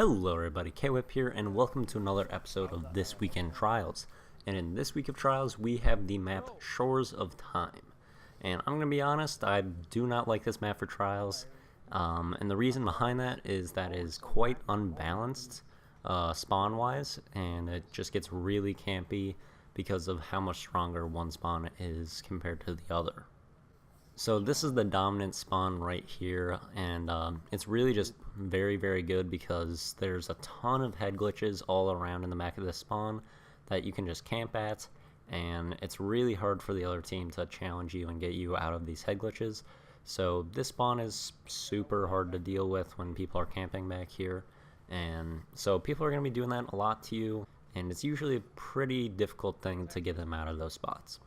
Hello everybody, K-Whip here, and welcome to another episode of This Week in Trials. And in this week of Trials, we have the map Shores of Time. And I'm going to be honest, I do not like this map for Trials. And the reason behind that is that it is quite unbalanced spawn-wise, and it just gets really campy because of how much stronger one spawn is compared to the other. So this is the dominant spawn right here, and it's really just very good because there's a ton of head glitches all around in the back of this spawn that you can just camp at, and it's really hard for the other team to challenge you and get you out of these head glitches. So this spawn is super hard to deal with when people are camping back here, and so people are going to be doing that a lot to you, and it's usually a pretty difficult thing to get them out of those spots.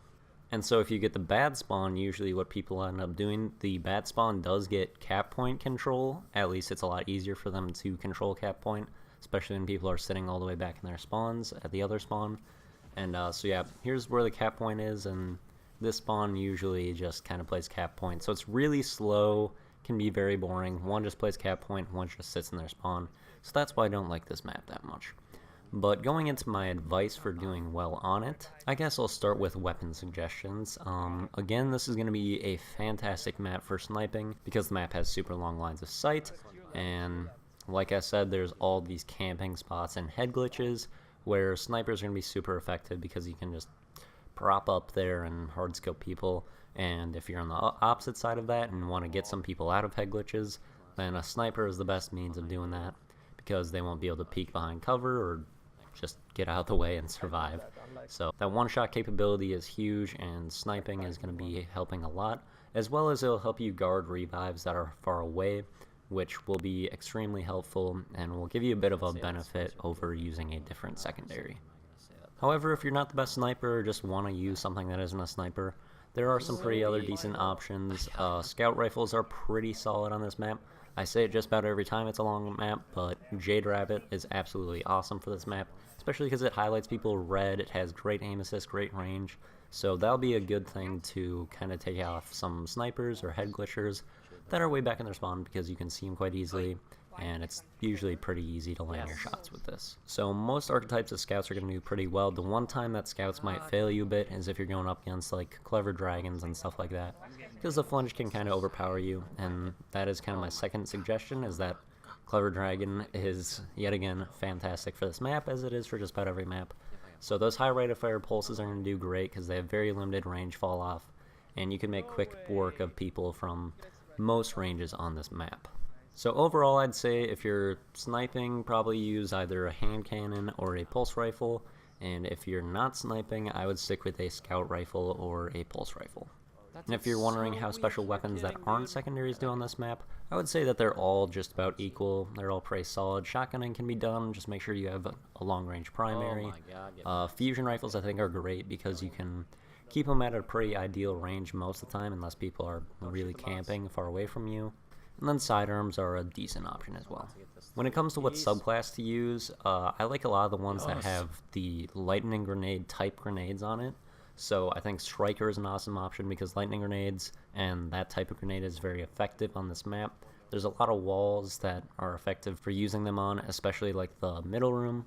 And so if you get the bad spawn, usually what people end up doing, the bad spawn does get cap point control. At least it's a lot easier for them to control cap point, especially when people are sitting all the way back in their spawns at the other spawn. And so yeah, here's where the cap point is, and this spawn usually just kind of plays cap point. So it's really slow, can be very boring. One just plays cap point, one just sits in their spawn. So that's why I don't like this map that much. But going into my advice for doing well on it, I guess I'll start with weapon suggestions. Again, this is going to be a fantastic map for sniping because the map has super long lines of sight, and like I said, there's all these camping spots and head glitches where snipers are going to be super effective because you can just prop up there and hard scope people, and if you're on the opposite side of that and want to get some people out of head glitches, then a sniper is the best means of doing that because they won't be able to peek behind cover or just get out of the way and survive. So that one-shot capability is huge, and sniping is going to be helping a lot, as well as it'll help you guard revives that are far away, which will be extremely helpful and will give you a bit of a benefit over using a different secondary. However, if you're not the best sniper or just want to use something that isn't a sniper, there are some pretty other decent options. Scout rifles are pretty solid on this map. I say it just about every time it's a long map, but Jade Rabbit is absolutely awesome for this map, especially because it highlights people red, it has great aim assist, great range, so that'll be a good thing to kind of take off some snipers or head glitchers that are way back in their spawn because you can see them quite easily, and it's usually pretty easy to land your shots with this. So most archetypes of scouts are going to do pretty well. The one time that scouts might fail you a bit is if you're going up against like clever dragons and stuff like that, because the flinch can kind of overpower you, and that is kind of my second suggestion, is that Clever Dragon is yet again fantastic for this map, as it is for just about every map. So those high rate of fire pulses are going to do great because they have very limited range fall off, and you can make quick work of people from most ranges on this map. So overall, I'd say if you're sniping, probably use either a hand cannon or a pulse rifle, and if you're not sniping, I would stick with a scout rifle or a pulse rifle. And if you're wondering how special weapons that aren't secondaries do on this map, I would say that they're all just about equal. They're all pretty solid. Shotgunning can be done, just make sure you have a long-range primary. Fusion rifles I think are great because you can keep them at a pretty ideal range most of the time unless people are really camping far away from you. And then sidearms are a decent option as well. When it comes to what subclass to use, I like a lot of the ones that have the lightning grenade type grenades on it. So I think Striker is an awesome option because lightning grenades and that type of grenade is very effective on this map. There's a lot of walls that are effective for using them on, especially like the middle room.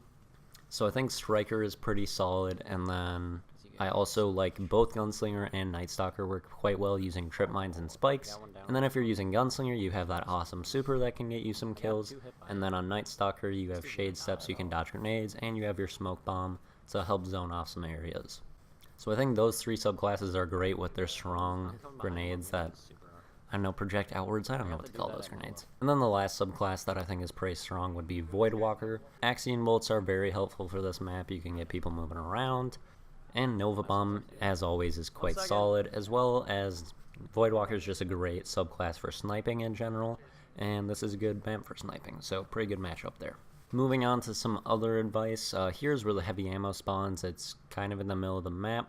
So I think Striker is pretty solid, and then I also like both Gunslinger and Night Stalker work quite well using trip mines and spikes. And then if you're using Gunslinger, you have that awesome super that can get you some kills. And then on Night Stalker, you have shade steps, you can dodge grenades, and you have your smoke bomb to help zone off some areas. So I think those three subclasses are great with their strong grenades that, I don't know, project outwards. I don't know what to call those grenades. And then the last subclass that I think is pretty strong would be Voidwalker. Axion bolts are very helpful for this map. You can get people moving around. And Nova Bomb, as always, is quite solid, as well as Voidwalker is just a great subclass for sniping in general, and this is a good map for sniping, so pretty good matchup there. Moving on to some other advice, here's where the heavy ammo spawns. It's kind of in the middle of the map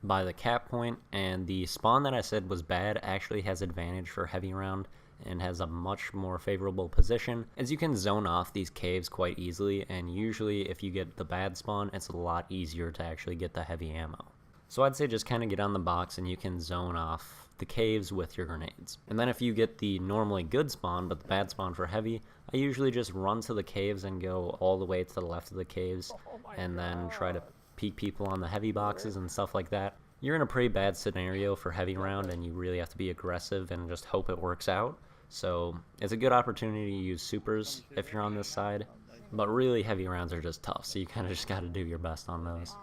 by the cap point, and the spawn that I said was bad actually has advantage for heavy round and has a much more favorable position, as you can zone off these caves quite easily, and usually if you get the bad spawn, it's a lot easier to actually get the heavy ammo. So I'd say just kind of get on the box and you can zone off the caves with your grenades. And then if you get the normally good spawn, but the bad spawn for heavy, I usually just run to the caves and go all the way to the left of the caves, and then try to peek people on the heavy boxes and stuff like that. You're in a pretty bad scenario for heavy round, and you really have to be aggressive and just hope it works out. So it's a good opportunity to use supers if you're on this side, but really heavy rounds are just tough, so you kind of just got to do your best on those.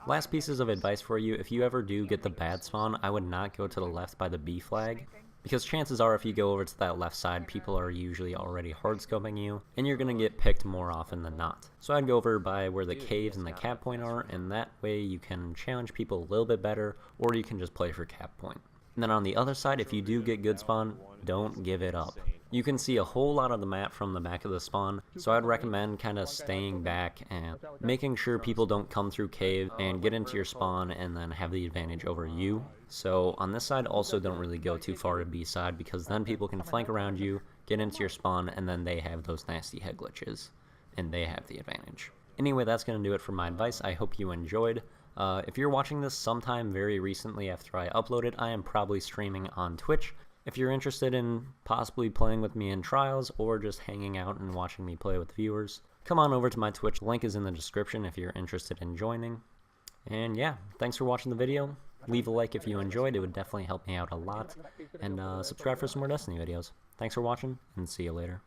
Last pieces of advice for you: if you ever do get the bad spawn, I would not go to the left by the B flag, because chances are if you go over to that left side, people are usually already hard scoping you, and you're going to get picked more often than not. So I'd go over by where the caves and the cap point are, and that way you can challenge people a little bit better, or you can just play for cap point. And then on the other side, if you do get good spawn, don't give it up. You can see a whole lot of the map from the back of the spawn, so I'd recommend kind of staying back and making sure people don't come through cave and get into your spawn and then have the advantage over you. So on this side, also don't really go too far to B side, because then people can flank around you, get into your spawn, and then they have those nasty head glitches, and they have the advantage. Anyway, that's going to do it for my advice. I hope you enjoyed. If you're watching this sometime very recently after I uploaded, I am probably streaming on Twitch. If you're interested in possibly playing with me in trials or just hanging out and watching me play with viewers, come on over to my Twitch. Link is in the description if you're interested in joining. And yeah, thanks for watching the video. Leave a like if you enjoyed, it would definitely help me out a lot. And subscribe for some more Destiny videos. Thanks for watching, and see you later.